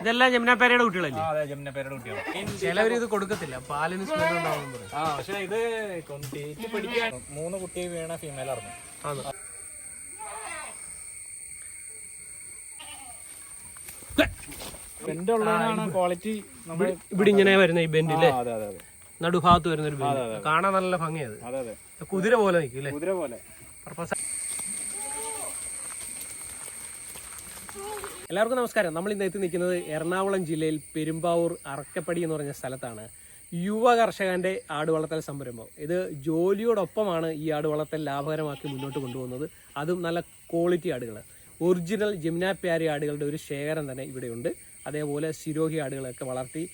ഇതെല്ലാം ജമുനാപ്പേരയുടെ കുട്ടികളല്ലേ? അതെ, ജമുനാപ്പേരയുടെ കുട്ടികളാണ്. ചിലവര് ഇത് കൊടുക്കത്തില്ല, പാലിന് സ്മെൽ ഉണ്ടാവും. പക്ഷെ ഇത് തേച്ച് പിടിക്കാൻ 3 കുട്ടി വീണ ഫീമെയിൽ ആയിരുന്നു. ബെൻഡ് ഉള്ളതാണ് ക്വാളിറ്റി. ഇവിടെ ഇങ്ങനെ വരുന്ന ഈ ബെൻഡില്ലേ, അതെ അതെ അതെ, നടുഭാഗത്ത് വരുന്ന ഒരു ബെൻഡ് കാണാൻ നല്ല ഭംഗിയത്. അതെ അതെ, കുതിര പോലെ നിൽക്കും അല്ലേ? കുതിര പോലെ. എല്ലാവർക്കും നമസ്കാരം. നമ്മൾ ഇന്ന് എത്തി നിൽക്കുന്നത് എറണാകുളം ജില്ലയിൽ പെരുമ്പാവൂർ അറക്കപ്പടി എന്ന് പറഞ്ഞ സ്ഥലത്താണ്. യുവ കർഷകന്റെ ആടുവളർത്തൽ സംരംഭം. ഇത് ജോലിയോടൊപ്പമാണ് ഈ ആടുവളർത്തൽ ലാഭകരമാക്കി മുന്നോട്ട് കൊണ്ടുപോകുന്നത്. അതും നല്ല ക്വാളിറ്റി ആടുകൾ, ഒറിജിനൽ ജമുനാപ്യാരി ആടുകളുടെ ഒരു ശേഖരം തന്നെ ഇവിടെയുണ്ട്. അതേപോലെ സിരോഹി ആടുകളൊക്കെ വളർത്തി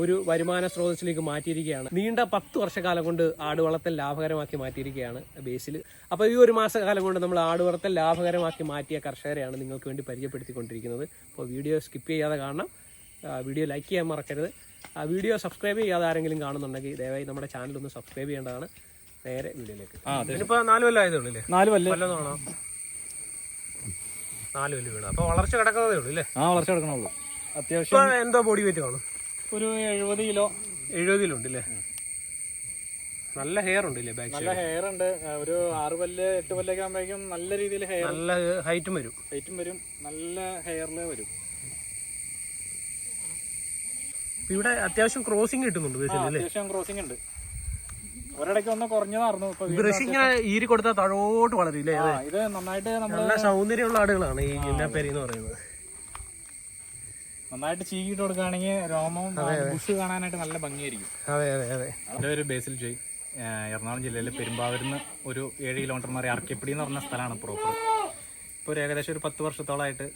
ഒരു വരുമാന സ്രോതസ്സിലേക്ക് മാറ്റിയിരിക്കുകയാണ്. നീണ്ട 10 വർഷക്കാലം കൊണ്ട് ആടുവളർത്തൽ ലാഭകരമാക്കി മാറ്റിയിരിക്കുകയാണ് ബേസിൽ. അപ്പോൾ ഈ ഒരു മാസക്കാലം കൊണ്ട് നമ്മൾ ആടുവളർത്തൽ ലാഭകരമാക്കി മാറ്റിയ കർഷകരെയാണ് നിങ്ങൾക്ക് വേണ്ടി പരിചയപ്പെടുത്തിക്കൊണ്ടിരിക്കുന്നത്. അപ്പോൾ വീഡിയോ സ്കിപ്പ് ചെയ്യാതെ കാണണം, വീഡിയോ ലൈക്ക് ചെയ്യാൻ മറക്കരുത്. വീഡിയോ സബ്സ്ക്രൈബ് ചെയ്യാതെ ആരെങ്കിലും കാണുന്നുണ്ടെങ്കിൽ ദയവായി നമ്മുടെ ചാനൽ ഒന്ന് സബ്സ്ക്രൈബ് ചെയ്യേണ്ടതാണ്. നേരെ വീഡിയോയിലേക്ക്. ഇതിനിപ്പോൾ 4 കൊല്ലം ആയതേ ഉള്ളൂ. 4 കൊല്ലം കൊല്ലമാണോ? 4 കൊല്ലം വീണ്. അപ്പോൾ വളർച്ച കിടക്കുന്നതേ ഉള്ളൂ അല്ലേ? വളർച്ച കിടക്കണുള്ളൂ. അത്യാവശ്യം എന്തോ ബോഡി വെയിറ്റ് കാണും? ഒരു 70 കിലോ. 70 കിലോ ഉണ്ട് അല്ലേ? നല്ല ഹെയർ ഉണ്ട് അല്ലേ? ബാക്ക് നല്ല ഹെയർ ഉണ്ട്. ഒരു 6 പല്ല് 8 പല്ലൊക്കെ ആകുമ്പോഴേക്കും നല്ല രീതിയിൽ ഹെയർ, നല്ല ഹൈറ്റും വരും. നല്ല ഹെയറിൽ വരും. ഇവിടെ അത്യാവശ്യം ക്രോസിംഗ് കിട്ടുന്നുണ്ട്. അത്യാവശ്യം ക്രോസിംഗ് ഉണ്ട്. ഒരിടയ്ക്ക് ഒന്ന് കുറഞ്ഞതായിരുന്നു. ബ്രഷിങ് ഈരി കൊടുത്താൽ താഴോട്ട് വളരില്ലേ? ഇത് നന്നായിട്ട് നല്ല സൗന്ദര്യമുള്ള ആടുകളാണ് ഈ ജമുനാപ്പേരി എന്ന് പറയുന്നത്. നന്നായിട്ട് ചീകിട്ട് കൊടുക്കുകയാണെങ്കിൽ രോമവും ബുഷ് കാണാനായിട്ട് നല്ല ഭംഗിയായിരിക്കും. അതെ അതെ അതെ. എൻ്റെ ഒരു ബേസിൽ ജോയ്, എറണാകുളം ജില്ലയിലെ പെരുമ്പാവൂരിന്ന് ഒരു 7 കിലോമീറ്റർ മാറി അറക്കപ്പടി എന്ന് പറഞ്ഞ സ്ഥലമാണ് പ്രോപ്പർ. ഇപ്പോൾ ഒരു ഏകദേശം ഒരു 10 വർഷത്തോളമായിട്ട്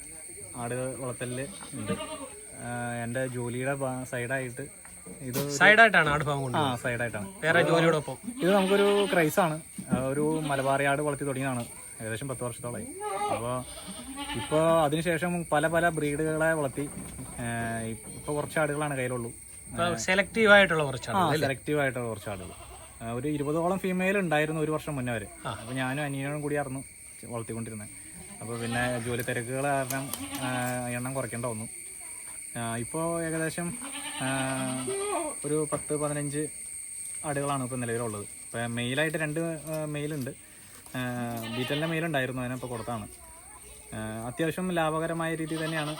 ആടുകൾ വളർത്തലിൽ ഉണ്ട്. എൻ്റെ ജോലിയുടെ സൈഡായിട്ട് സൈഡായിട്ടാണ് ആട് ഫാം കൊണ്ട്. സൈഡായിട്ടാണ്, വേറെ ജോലിയോടൊപ്പം. ഇത് നമുക്കൊരു ക്രൈസാണ്. ഒരു മലബാറി ആട് വളർത്തി തുടങ്ങിയതാണ് ഏകദേശം 10 വർഷത്തോളമായി. ഇപ്പോൾ അതിനുശേഷം പല ബ്രീഡുകളെ വളർത്തി. ഇപ്പോൾ കുറച്ച് ആടുകളാണ് കയ്യിലുള്ളൂ. സെലക്റ്റീവായിട്ടുള്ള കുറച്ച് ആടുകൾ. ഒരു 20ഓളം ഫീമെയിൽ ഉണ്ടായിരുന്നു 1 വർഷം മുന്നേ വരെ. അപ്പോൾ ഞാനും അനിയനും കൂടിയായിരുന്നു വളർത്തിക്കൊണ്ടിരുന്നത്. അപ്പോൾ പിന്നെ ജോലി തിരക്കുകൾ കാരണം എണ്ണം കുറയ്ക്കേണ്ട വന്നു. ഇപ്പോൾ ഏകദേശം ഒരു 10-15 ആടുകളാണ് ഇപ്പോൾ നിലവിലുള്ളത്. ഇപ്പോൾ മെയിലായിട്ട് 2 മെയിലുണ്ട്. ബീറ്റലിൻ്റെ മെയിലുണ്ടായിരുന്നു, അതിനിപ്പോൾ കൊടുത്താണ്. അത്യാവശ്യം ലാഭകരമായ രീതിയിൽ തന്നെയാണ്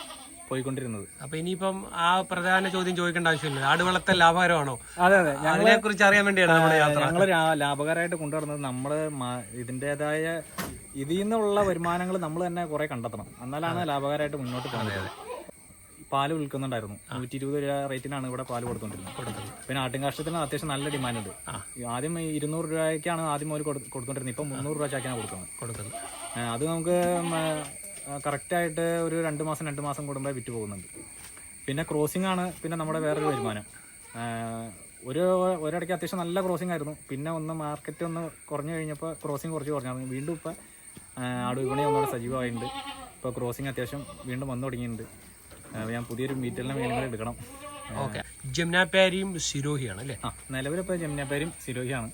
പോയിക്കൊണ്ടിരുന്നത്. അപ്പൊ ഇനിയിപ്പം ആ പ്രധാന ചോദ്യം ചോദിക്കേണ്ട ആവശ്യമില്ല, ആട് വളർത്തൽ ലാഭകരമാണോ? അതെ അതെ, അതിനെ കുറിച്ച് അറിയാൻ വേണ്ടിയാണ് നമ്മുടെ യാത്ര. ഞങ്ങൾ ലാഭകരമായിട്ട് കൊണ്ടുവരുന്നത്. നമ്മൾ ഇതിൻ്റെതായ ഇതിൽ നിന്നുള്ള വരുമാനങ്ങൾ നമ്മൾ തന്നെ കുറെ കണ്ടെത്തണം, എന്നാലാണ് ലാഭകരമായിട്ട് മുന്നോട്ട് പോകുന്നത്. പാല് വിൽക്കുന്നുണ്ടായിരുന്നു 120 രൂപ റേറ്റിനാണ് ഇവിടെ പാല് കൊടുത്തോണ്ടിരുന്നത്. പിന്നെ ആട്ടിൻകാഷ്ടത്തിന് അത്യാവശ്യം നല്ല ഡിമാൻഡ് ഉണ്ട്. ആദ്യം 200 രൂപയ്ക്കാണ് ആദ്യം മുതൽ കൊടുത്തോണ്ടിരുന്നത്. ഇപ്പം 300 രൂപ ചാക്കിയാണ് കൊടുക്കുന്നത്. അത് നമുക്ക് കറക്റ്റായിട്ട് ഒരു 2 മാസം കൂടുമ്പോൾ വിറ്റ് പോകുന്നുണ്ട്. പിന്നെ ക്രോസിംഗ് ആണ് പിന്നെ നമ്മുടെ വേറൊരു വരുമാനം. ഒരിടയ്ക്ക് അത്യാവശ്യം നല്ല ക്രോസിംഗ് ആയിരുന്നു. പിന്നെ മാർക്കറ്റ് ഒന്ന് കുറഞ്ഞു കഴിഞ്ഞപ്പോൾ ക്രോസിംഗ് കുറഞ്ഞായിരുന്നു. വീണ്ടും ഇപ്പോൾ ആട് വിപണി ഒന്നുകൂടെ സജീവമായിട്ടുണ്ട്. ഇപ്പോൾ ക്രോസിംഗ് അത്യാവശ്യം വീണ്ടും വന്നു തുടങ്ങിയിട്ടുണ്ട്. ഞാൻ പുതിയൊരു മീറ്റലിനെ മേലും എടുക്കണം. ജമുനാപ്യാരിയും സിരോഹിയാണ് അല്ലേ? നിലവിലിപ്പോൾ ജമുനാപ്യാരിയും സിരോഹിയാണ്.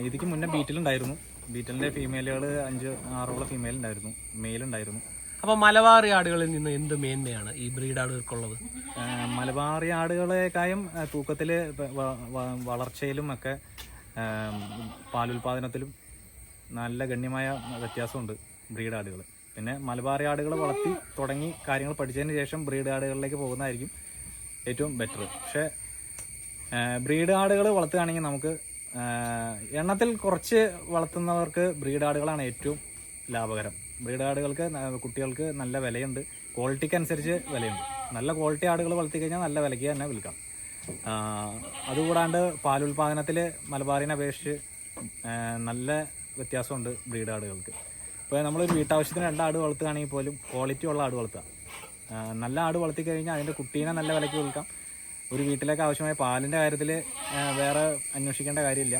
ഇതിക്ക് മുന്നേ ബീറ്റലുണ്ടായിരുന്നു. ബീറ്റലിൻ്റെ ഫീമെയിലുകൾ 5-6 ഫീമെയിൽ ഉണ്ടായിരുന്നു, മെയിലുണ്ടായിരുന്നു. അപ്പോൾ മലബാറി ആടുകളിൽ നിന്ന് എന്ത് മേന്മയാണ് ഈ ബ്രീഡ് ആടുകൾക്കുള്ളത്? മലബാറി ആടുകളെക്കായും തൂക്കത്തിൽ, വളർച്ചയിലും ഒക്കെ, പാലുൽപാദനത്തിലും നല്ല ഗണ്യമായ വ്യത്യാസമുണ്ട് ബ്രീഡ് ആടുകൾ. പിന്നെ മലബാറി ആടുകൾ വളർത്തി തുടങ്ങി കാര്യങ്ങൾ പഠിച്ചതിന് ശേഷം ബ്രീഡ് ആടുകളിലേക്ക് പോകുന്നതായിരിക്കും ഏറ്റവും ബെറ്റർ. പക്ഷേ ബ്രീഡ് ആടുകൾ വളർത്തുകയാണെങ്കിൽ നമുക്ക് എണ്ണത്തിൽ കുറച്ച് വളർത്തുന്നവർക്ക് ബ്രീഡ് ആടുകളാണ് ഏറ്റവും ലാഭകരം. ബ്രീഡ് ആടുകൾക്ക് കുട്ടികൾക്ക് നല്ല വിലയുണ്ട്, ക്വാളിറ്റിക്ക് അനുസരിച്ച് വിലയുണ്ട്. നല്ല ക്വാളിറ്റി ആടുകൾ വളർത്തി കഴിഞ്ഞാൽ നല്ല വിലയ്ക്ക് തന്നെ വിൽക്കാം. അതുകൂടാണ്ട് പാലുൽപാദനത്തിൽ മലബാറിനെ അപേക്ഷിച്ച് നല്ല വ്യത്യാസമുണ്ട് ബ്രീഡ് ആടുകൾക്ക്. ഇപ്പോൾ നമ്മളൊരു വീട്ടാവശ്യത്തിന് 2 ആട് വളർത്തുകയാണെങ്കിൽ പോലും ക്വാളിറ്റി ഉള്ള ആട് വളർത്തുക. നല്ല ആട് വളർത്തി കഴിഞ്ഞാൽ അതിൻ്റെ കുട്ടീനെ നല്ല വിലയ്ക്ക് വിൽക്കാം. ഒരു വീട്ടിലേക്ക് ആവശ്യമായ പാലിൻ്റെ കാര്യത്തിൽ വേറെ അന്വേഷിക്കേണ്ട കാര്യമില്ല.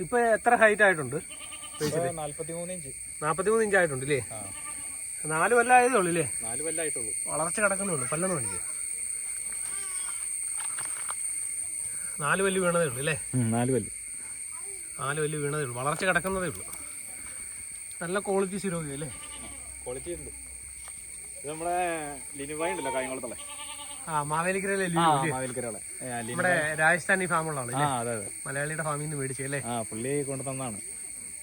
ഇപ്പോൾ എത്ര ഹൈറ്റ് ആയിട്ടുണ്ട്? 43 ഇഞ്ച്. 43 ഇഞ്ച് ആയിട്ടുണ്ട് അല്ലേ? 4 കൊല്ലം ആയതേ ഉള്ളൂ അല്ലേ? 4 കൊല്ലമായിട്ടുള്ളൂ. വളർച്ച കിടക്കുന്നേ ഉള്ളൂ, പല്ലൊന്നും കാണിക്കുക. 4 പല്ല് വീണതേ ഉള്ളൂ അല്ലേ? 4 പല്ല്. നാല് വലിയ വീണതേ ഉള്ളൂ, വളർച്ച കിടക്കുന്നതേ ഉള്ളൂ. നല്ല ക്വാളിറ്റി സിരോഗി അല്ലേ? ക്വാളിറ്റി ഉണ്ട്. ഇത് നമ്മുടെ ലിനുവായി ഉണ്ടല്ലോ കായംകുളത്തുള്ള. മാവേലിക്കരയിലെ മാവേലിക്കരയുള്ള നമ്മുടെ രാജസ്ഥാനി ഫാമുള്ളതാണ്. അതെ അതെ, മലയാളിയുടെ ഫാമിൽ നിന്ന് മേടിച്ചല്ലേ? പുള്ളി കൊണ്ടുതന്നാണ്.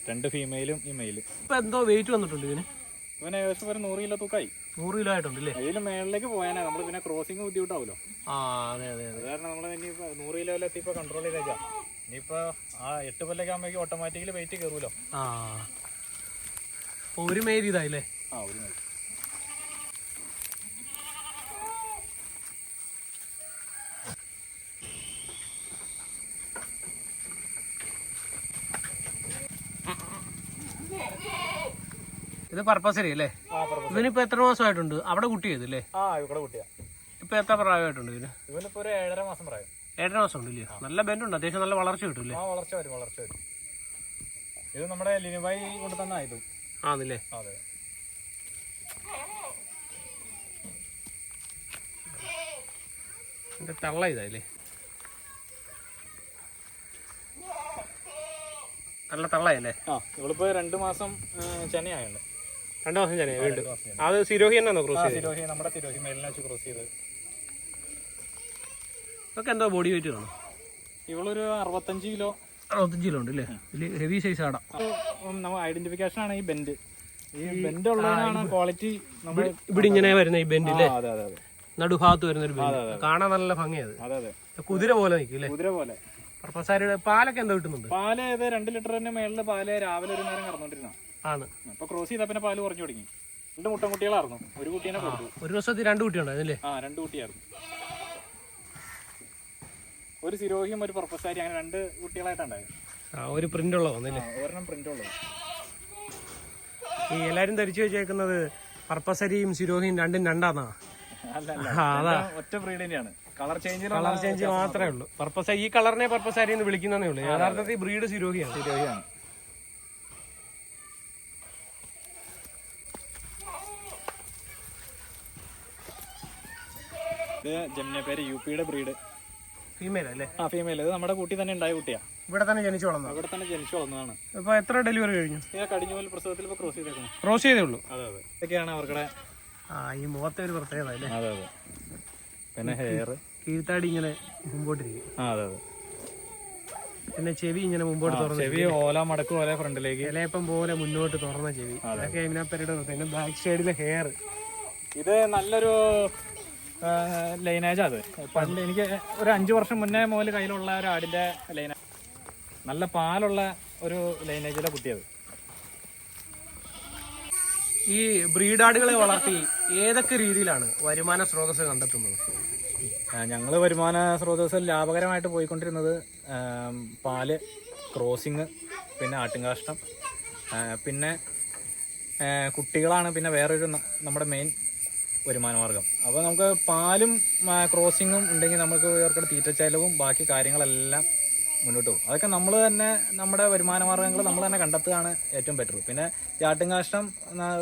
2 ഫീമെയിലും ഈ മെയിലും. ഇപ്പൊ എന്തോ വെയിറ്റ് വന്നിട്ടുണ്ട് ഇതിന്? ഇവന് ഏകദേശം ഒരു 100 കിലോ തൂക്കായി. 100 കിലോ ആയിട്ടുണ്ടല്ലേ? അതിന് മേളിലേക്ക് പോയാനേ നമ്മള് പിന്നെ ക്രോസിങ് ബുദ്ധിമുട്ടാവുമല്ലോ. അതെ അതെ അതെ. കാരണം നമ്മള് ഇനി 100 കിലോയിലെത്തി ഇപ്പൊ കൺട്രോൾ ചെയ്തേക്കാം. ഇനിയിപ്പോ ആ 8 കൊല്ലൊക്കെ ആകുമ്പോഴേക്കും ഓട്ടോമാറ്റിക്കലി വെയിറ്റ് കയറുമല്ലോ. ഒരു മേരി ഇതായില്ലേ? ഒരു മേരി. ഇത് പർപ്പസരി അല്ലേ? ഇവനിപ്പോ എത്ര മാസമായിട്ടുണ്ട്? അവിടെ കുട്ടി ചെയ്തല്ലേ? ഇവിടെ കുട്ടിയാ. ഇപ്പൊ എത്ര പ്രായമായിട്ടുണ്ട് ഇതിന്? ഇവനിപ്പോ ഒരു 7.5 മാസം പ്രായം. 7.5 മാസം ഉണ്ട് ഇല്ലേ? നല്ല ബെൻഡുണ്ട്, അത്യാവശ്യം നല്ല വളർച്ച കിട്ടും. വളർച്ച വരും. ഇത് നമ്മുടെ ലിനുവായി കൊണ്ട് തന്നെ ആയത് ആണല്ലേ? അതെ. എന്റെ തള്ള ഇതായില്ലേ? നല്ല തള്ളയല്ലേ? ഇവളിപ്പോ 2 മാസം ചെനയായുണ്ട്. 2 മാസം ചെനയാ വീണ്ടും. അത് സിരോഹി തന്നെയാണോ ക്രോസ് ചെയ്തത്? സിരോഹി, നമ്മുടെ സിരോഹി മേലിനെ വെച്ച് ക്രോസ് ചെയ്ത്. ഇതൊക്കെ എന്തോ ബോഡി വെയിറ്റ് കാണും? ഇവളൊരു 65 കിലോ. 65 കിലോ ഉണ്ട് അല്ലേ? ഹെവി സൈസ് ആടാ. നമ്മൾ ഐഡന്റിഫിക്കേഷൻ ആണ് ഈ ബെൻഡ്. ഈ ബെൻഡ് ഉള്ളതാണ് ക്വാളിറ്റി. ഇവിടെ ഇങ്ങനെ വരുന്ന ഈ ബെൻഡ് ഇല്ലേ? അതെ അതെ. നടുഭാഗത്ത് വരുന്ന ഒരു ബെൻഡ് കാണാൻ നല്ല ഭംഗിയത്. അതെ അതെ. കുതിര പോലെ നിൽക്കും. കുതിര പോലെ. പർപ്പസാരിയുടെ പാലൊക്കെ എന്തോ കിട്ടുന്നുണ്ട്? പാല് 2 ലിറ്ററിന്റെ മേളില് പാല് രാവിലെ ഒരു നേരം കറന്നോണ്ടിരുന്ന ആണ്. അപ്പൊ ക്രോസ് ചെയ്താ പിന്നെ പാല് കുറഞ്ഞു തുടങ്ങി. 2 മുട്ടൻകുട്ടികളായിരുന്നു. ഒരു കുട്ടീനെ കൊടുത്തു. ഒരു ദിവസത്തിൽ 2 കുട്ടി ഉണ്ടായിരുന്നല്ലേ? 2 കുട്ടിയായിരുന്നു. ഒരു സിരോഹിയും ഒരു പർപ്പസാരി, അങ്ങനെ 2 കുട്ടികളായിട്ടുണ്ടായത്. ഒരു പ്രിന്റ് ഉള്ള വന്നല്ലേ? ഒരെണ്ണം പ്രിന്റ് ഉള്ളത്. ഈ എല്ലാരും ധരിച്ചു വെച്ചേക്കുന്നത് പർപ്പസരിയും സിരോഹിയും രണ്ടും രണ്ടാന്നാ? ഒറ്റ ബ്രീഡ് തന്നെയാണ്. കളർ ചേഞ്ച് മാത്രമേ ഉള്ളൂ. പർപ്പസാരി, ഈ കളറിനെ പർപ്പസാരി എന്ന് വിളിക്കുന്നതേ ഉള്ളൂ. യഥാർത്ഥത്തിൽ ബ്രീഡ് സിരോഹിയാണ്. ഇത് ജമുനപ്പേര് യുപിയുടെ ബ്രീഡ്. ഫീമെയിൽ അല്ലേ? ഫീമെയിൽ. ഇത് നമ്മുടെ കുട്ടി തന്നെ ഉണ്ടായ കുട്ടിയാ. ഇവിടെ തന്നെ ജനിച്ചു വളർന്നത്? ഇവിടെ തന്നെ ജനിച്ചു വളർന്നതാണ്. ഇപ്പൊ എത്ര ഡെലിവറി കഴിഞ്ഞു? കടിഞ്ഞൂൽ പ്രസവത്തിൽ ഇപ്പൊ ക്രോസ് ചെയ്തേക്കണം. ക്രോസ് ചെയ്തേ ഉള്ളൂ? അതെ അതെ. ഇതൊക്കെയാണ് അവർക്കടെ ഈ മുഖത്തെ ഒരു പ്രത്യേകത അല്ലേ? അതെ അതെ. പിന്നെ ഹെയർ കീഴ്ത്താടി ഇങ്ങനെ മുമ്പോട്ടിരിക്കും. അതെ അതെ. പിന്നെ ചെവി ഇങ്ങനെ മുമ്പോട്ട് തുറന്ന്, ചെവി ഓല മടക്ക് പോലെ ഫ്രണ്ടിലേക്ക്, ഇലയപ്പം പോലെ മുന്നോട്ട് തുറന്ന ചെവി. അതൊക്കെ എമിനാപ്പരുടെ. പിന്നെ ബാക്ക് സൈഡിലെ ഹെയർ. ഇത് നല്ലൊരു ലൈനേജ്. അത് പണ്ട് എനിക്ക് ഒരു 5 വർഷം മുന്നേ മുതൽ കയ്യിലുള്ള ഒരു ആടിന്റെ ലൈനേജ്. നല്ല പാലുള്ള ഒരു ലൈനേജിലെ കുട്ടിയത്. ഈ ബ്രീഡാടുകളെ വളർത്തി ഏതൊക്കെ രീതിയിലാണ് വരുമാന സ്രോതസ് കണ്ടെത്തുന്നത്? ഞങ്ങൾ വരുമാന സ്രോതസ്സിൽ ലാഭകരമായിട്ട് പോയിക്കൊണ്ടിരുന്നത് പാല്, ക്രോസിങ്, പിന്നെ ആട്ടിൻകാഷ്ടം, പിന്നെ കുട്ടികളാണ്. പിന്നെ വേറൊരു നമ്മുടെ മെയിൻ വരുമാന മാർഗം. അപ്പോൾ നമുക്ക് പാലും ക്രോസിങ്ങും ഉണ്ടെങ്കിൽ നമുക്ക് ഇവർക്കുടെ തീറ്റ ചെലവും ബാക്കി കാര്യങ്ങളെല്ലാം മുന്നോട്ട് പോകും. അതൊക്കെ നമ്മൾ തന്നെ നമ്മുടെ വരുമാന മാർഗ്ഗങ്ങൾ നമ്മൾ തന്നെ കണ്ടെത്തുകയാണ് ഏറ്റവും ബെറ്റർ. പിന്നെ ആട്ടിൻകാഷ്ടം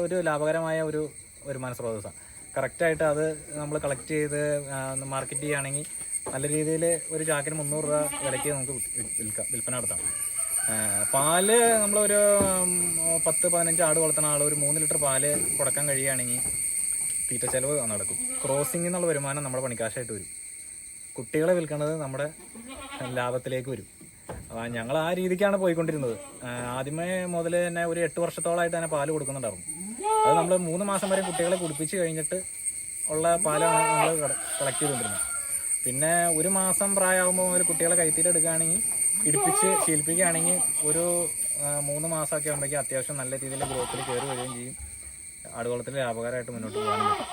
ഒരു ലാഭകരമായ ഒരു വരുമാന സ്രോതസ്സാണ്. കറക്റ്റായിട്ട് അത് നമ്മൾ കളക്ട് ചെയ്ത് മാർക്കറ്റ് ചെയ്യുകയാണെങ്കിൽ നല്ല രീതിയിൽ ഒരു ചാക്കിന് 300 രൂപ വിലയ്ക്ക് നമുക്ക് വിൽപ്പന നടത്താം. പാല് നമ്മളൊരു 10-15 ആട് വളർത്തുന്ന ആൾ ഒരു 3 ലിറ്റർ പാല് കൊടുക്കാൻ കഴിയുകയാണെങ്കിൽ തീറ്റ ചെലവ് നടക്കും. ക്രോസിംഗ് എന്നുള്ള വരുമാനം നമ്മുടെ പണിക്കാശായിട്ട് വരും. കുട്ടികളെ വിൽക്കുന്നത് നമ്മുടെ ലാഭത്തിലേക്ക് വരും. അപ്പോൾ ഞങ്ങൾ ആ രീതിക്കാണ് പോയിക്കൊണ്ടിരുന്നത്. ആദ്യമേ മുതൽ തന്നെ ഒരു 8 വർഷത്തോളമായിട്ട് തന്നെ പാല് കൊടുക്കുന്നുണ്ടായിരുന്നു. അത് നമ്മൾ 3 മാസം വരെ കുട്ടികളെ കുടിപ്പിച്ച് കഴിഞ്ഞിട്ട് ഉള്ള പാലാണ് നമ്മൾ കളക്ട് ചെയ്തുകൊണ്ടിരുന്നത്. പിന്നെ 1 മാസം പ്രായമാകുമ്പോൾ മുതൽ കുട്ടികളെ കൈത്തീരെടുക്കുകയാണെങ്കിൽ ഇടിപ്പിച്ച് ശീലിപ്പിക്കുകയാണെങ്കിൽ ഒരു 3 മാസമൊക്കെ ആകുമ്പോഴേക്കും അത്യാവശ്യം നല്ല രീതിയിൽ ഗ്രോത്തിൽ കയറി വരികയും ചെയ്യും. ആടുവളത്തിൽ ലാഭകരമായിട്ട് മുന്നോട്ട് പോകാനും പറ്റും.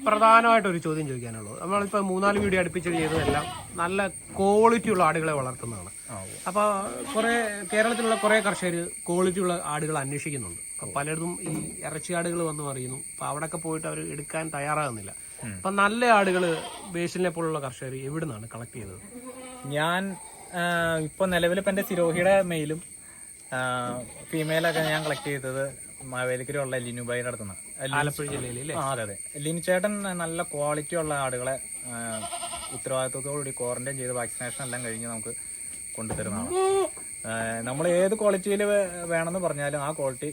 പ്രധാനമായിട്ടൊരു ചോദ്യം ചോദിക്കാനുള്ളത്, നമ്മളിപ്പോൾ 3-4 വീഡിയോ അടുപ്പിച്ച് ചെയ്തതെല്ലാം നല്ല ക്വാളിറ്റിയുള്ള ആടുകളെ വളർത്തുന്നതാണ്. അപ്പോൾ കേരളത്തിലുള്ള കുറേ കർഷകർ ക്വാളിറ്റിയുള്ള ആടുകൾ അന്വേഷിക്കുന്നുണ്ട്. അപ്പം പലയിടത്തും ഈ ഇറച്ചിയാടുകൾ വന്ന് പറയുന്നു. അപ്പം അവിടെയൊക്കെ പോയിട്ട് അവർ എടുക്കാൻ തയ്യാറാകുന്നില്ല. അപ്പം നല്ല ആടുകൾ ബേസിലിനെ പോലുള്ള കർഷകർ എവിടെ നിന്നാണ് കളക്ട് ചെയ്തത്? ഞാൻ ഇപ്പോൾ നിലവിലിപ്പോൾ എൻ്റെ സിരോഹിയുടെ മെയിലും ഫീമെയിലൊക്കെ ഞാൻ കളക്ട് ചെയ്തത് മാവേലിക്കരയുള്ള ലിനുബായിയുടെ അടുത്തുനിന്ന്, ആലപ്പുഴ ജില്ലയിൽ. അതെ അതെ. ലിനു ചേട്ടൻ നല്ല ക്വാളിറ്റി ഉള്ള ആടുകളെ ഉത്തരവാദിത്വത്തോടുകൂടി ക്വാറന്റൈൻ ചെയ്ത് വാക്സിനേഷൻ എല്ലാം കഴിഞ്ഞ് നമുക്ക് കൊണ്ടുതരുന്നതാണ്. നമ്മൾ ഏത് ക്വാളിറ്റിയിൽ വേണമെന്ന് പറഞ്ഞാലും ആ ക്വാളിറ്റി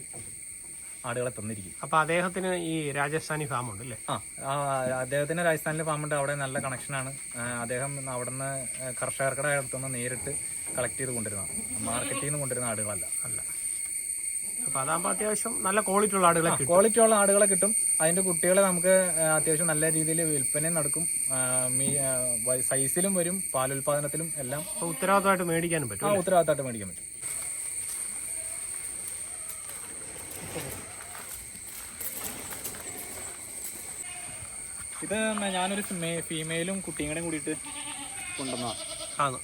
ആടുകളെ തന്നിരിക്കും. അപ്പൊ അദ്ദേഹത്തിന് ഈ രാജസ്ഥാനി ഫാം ഉണ്ട് അല്ലേ? അദ്ദേഹത്തിന് രാജസ്ഥാനിലെ ഫാമുണ്ട്. അവിടെ നല്ല കണക്ഷനാണ്. അദ്ദേഹം അവിടുന്ന് കർഷകരുടെ അടുത്തുനിന്ന് നേരിട്ട് കളക്ട് ചെയ്ത് കൊണ്ടുവരുന്നതാണ്. മാർക്കറ്റിൽ നിന്ന് കൊണ്ടുവരുന്ന ആടുകളല്ല. അപ്പൊ അതാകുമ്പോൾ അത്യാവശ്യം നല്ല ക്വാളിറ്റി ഉള്ള ആടുകളെ കിട്ടും. ക്വാളിറ്റി ഉള്ള ആടുകളെ കിട്ടും. അതിന്റെ കുട്ടികളെ നമുക്ക് അത്യാവശ്യം നല്ല രീതിയിൽ വിൽപ്പനയും നടക്കും. സൈസിലും വരും, പാലുൽപാദനത്തിലും എല്ലാം ഉത്തരവാദിത്തമായിട്ട് മേടിക്കാനും പറ്റും. ഉത്തരവാദിത്തമായിട്ട് മേടിക്കാൻ പറ്റും. ഇത് ഞാനൊരു ഫീമെയിലും കുട്ടിയും കൂടിയിട്ട് കൊണ്ടുവന്നതാണ്.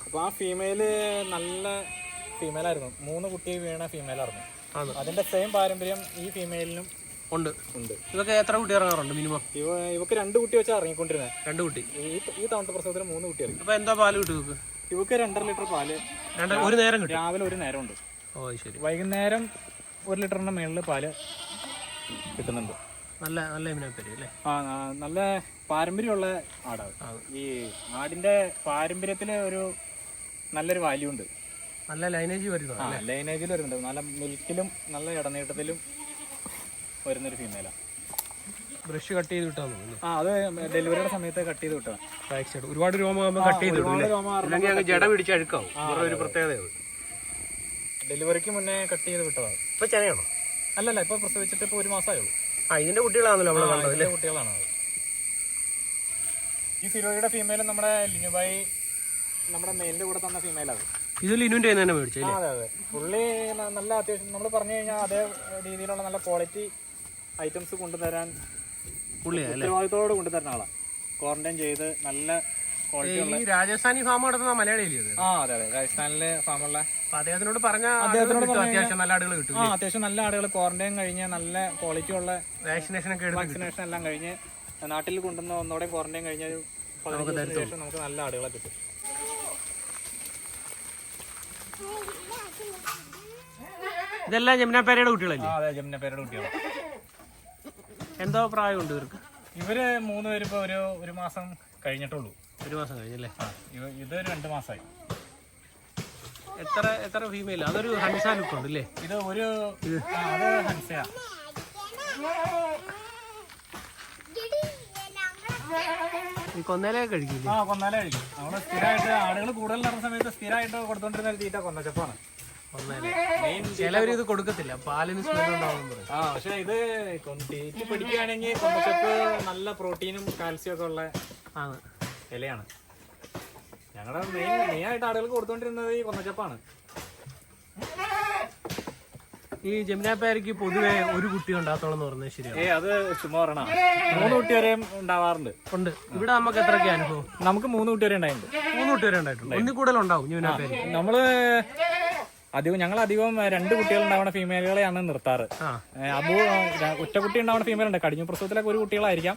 അപ്പൊ ആ ഫീമെയില് നല്ല ഫീമെയിലായിരുന്നു. 3 കുട്ടി വീണ ഫീമെയിലായിരുന്നു. അതിന്റെ സെയിം പാരമ്പര്യം ഈ ഫീമെയിലിനും ഉണ്ട്. ഇതൊക്കെ എത്ര കുട്ടി ഇറങ്ങാറുണ്ട് മിനിമം? ഇവക്ക് 2 കുട്ടി വെച്ചാൽ ഇറങ്ങിക്കൊണ്ടിരുന്നത്. 2 കുട്ടി. ഈ തവണത്തെ പ്രസവത്തിന് 3 കുട്ടി ഇറങ്ങി. അപ്പൊ എന്താ പാല് കിട്ടും ഇവക്ക്? ഇവക്ക് 2.5 ലിറ്റർ പാല് ഒരു നേരം കിട്ടും. രാവിലെ ഒരു നേരം ഉണ്ട്. ശരി. വൈകുന്നേരം 1 ലിറ്ററിന്റെ മേളില് പാല് കിട്ടുന്നുണ്ട്. നല്ല ഇമ്യൂണോപ്പേരി അല്ലേ? നല്ല പാരമ്പര്യമുള്ള ആടാണ്. ഈ ആടിന്റെ പാരമ്പര്യത്തില് ഒരു നല്ലൊരു വാല്യൂ ഉണ്ട്. നല്ല ലൈനേജ് വരുന്നത്. ലൈനേജിൽ വരുന്നുണ്ട്. നല്ല മിൽക്കിലും നല്ല ഇടനീട്ടത്തിലും വരുന്നൊരു ഫീമെയിലാണ്. ബ്രഷ് കട്ട് ചെയ്ത് വിട്ടാൽ അത് ഡെലിവറിയുടെ സമയത്ത് കട്ട് ചെയ്ത് വിട്ടാണ്. ഒരുപാട് രോമം കട്ട് ചെയ്ത് ജട പിടിച്ച് അഴുക്കാവും. ഒരു പ്രത്യേകത. ഡെലിവറിക്ക് മുന്നേ കട്ട് ചെയ്ത് വിട്ടതാണ്. ഇപ്പൊ ചെനയാണോ? അല്ലല്ല, ഇപ്പൊ പ്രസവിച്ചിട്ട് ഇപ്പൊ 1 മാസമായുള്ളൂ. ഇതിന്റെ കുട്ടികളാണല്ലോ നമ്മള് കണ്ടത്. കുട്ടികളാണ്. ഈ ഫിറോയുടെ ഫീമെയിൽ നമ്മുടെ ലിനുബായി നമ്മുടെ മെയിലിന്റെ കൂടെ തന്ന ഫീമെയിലാണ്. ഇത് ലിനുവിന്റെ തന്നെ മേടിച്ചു. അതെ. പുള്ളി നല്ല അത്യാവശ്യം നമ്മൾ പറഞ്ഞു കഴിഞ്ഞാൽ അതേ രീതിയിലുള്ള നല്ല ക്വാളിറ്റി ഐറ്റംസ് കൊണ്ടുതരാൻ ഉത്തരവാദിത്തോട് കൊണ്ടുതരുന്ന ആളാണ്. ക്വാറന്റൈൻ ചെയ്ത് നല്ല ക്വാളിറ്റി. രാജസ്ഥാനി ഫാം നടത്തുന്ന മലയാളിയല്ലേ? അതെ. രാജസ്ഥാനിലെ ഫാമുള്ള അദ്ദേഹത്തിനോട് അത്യാവശ്യം നല്ല ആടുകൾ കിട്ടും. അത്യാവശ്യം നല്ല ആടുകൾ ക്വാറന്റൈൻ കഴിഞ്ഞ് നല്ല ക്വാളിറ്റി ഉള്ള വാക്സിനേഷൻ എല്ലാം കഴിഞ്ഞ് നാട്ടിൽ കൊണ്ടുവന്ന് ഒന്നോടെ ക്വാറന്റൈൻ കഴിഞ്ഞ 15 ദിവസത്തിന് ശേഷം നമുക്ക് നല്ല ആടുകളെ കിട്ടും. ഇതെല്ലാം ജമുനാപ്പേരയുടെ കുട്ടികളല്ലേ? അതെ, ജമുനാപ്പേരയുടെ കുട്ടികളാണ്. എന്തോ പ്രായമുണ്ട് ഇവർക്ക്? ഇവര് 3 പേര് ഇപ്പൊ ഒരു മാസം കഴിഞ്ഞിട്ടുള്ളൂ. 1 മാസം കഴിഞ്ഞല്ലേ? ഇത് 2 മാസമായി. എത്ര ഫീമെയിൽ? അതൊരു ഹൻസ ലുക്ക് ഉണ്ട് അല്ലേ? ഇത് അത് ഹൻസയാ. കൊന്നേലെ കഴിക്കില്ല? കൊന്നാലേ കഴിക്കും. നമ്മള് സ്ഥിരമായിട്ട് ആടുകൾ കൂടുതൽ നടന്ന സമയത്ത് സ്ഥിരമായിട്ട് കൊടുത്തോണ്ടിരുന്ന തീറ്റ കൊന്നച്ചപ്പാണ്. ചിലവര് ഇത് കൊടുക്കത്തില്ല, പാലിന് സ്മെൽ ഉണ്ടാവും. പക്ഷെ ഇത് തീറ്റി പിടിക്കുകയാണെങ്കിൽ കൊന്നച്ചപ്പ് നല്ല പ്രോട്ടീനും കാൽസ്യം ഒക്കെ ഉള്ള ഇലയാണ്. ഞങ്ങളുടെ മെയിൻ ആയിട്ട് ആടുകൾക്ക് കൊടുത്തോണ്ടിരുന്നത് ഈ കൊന്നച്ചപ്പാണ്. ഈ ജമുനാപ്പേരയ്ക്ക് പൊതുവെ ഒരു കുട്ടി ഉണ്ടാകത്തോളം എന്ന് പറഞ്ഞാൽ ശരിയാണ്? അത് ചുമ്മാ പറയണ. 3 കുട്ടി വരെയും ഉണ്ടാവാറുണ്ട്. ഇവിടെ നമുക്ക് എത്രയൊക്കെ അനുഭവം? നമുക്ക് 3 കുട്ടി വരെ ഉണ്ടായിട്ടുണ്ട്. 3 കുട്ടി വരെ ഉണ്ടായിട്ടുണ്ട്. ഒന്നിൽ കൂടുതൽ ഉണ്ടാവും ജമുനാപ്പേര. ഞങ്ങൾ അധികം 2 കുട്ടികൾ ഉണ്ടാവുന്ന ഫീമെയിലുകളെയാണ് നിർത്താറ്. ഒറ്റ കുട്ടി ഉണ്ടാവുന്ന ഫീമെയിൽ ഉണ്ട്. കടിഞ്ഞു പ്രസവത്തിലൊക്കെ 1 കുട്ടികളായിരിക്കാം.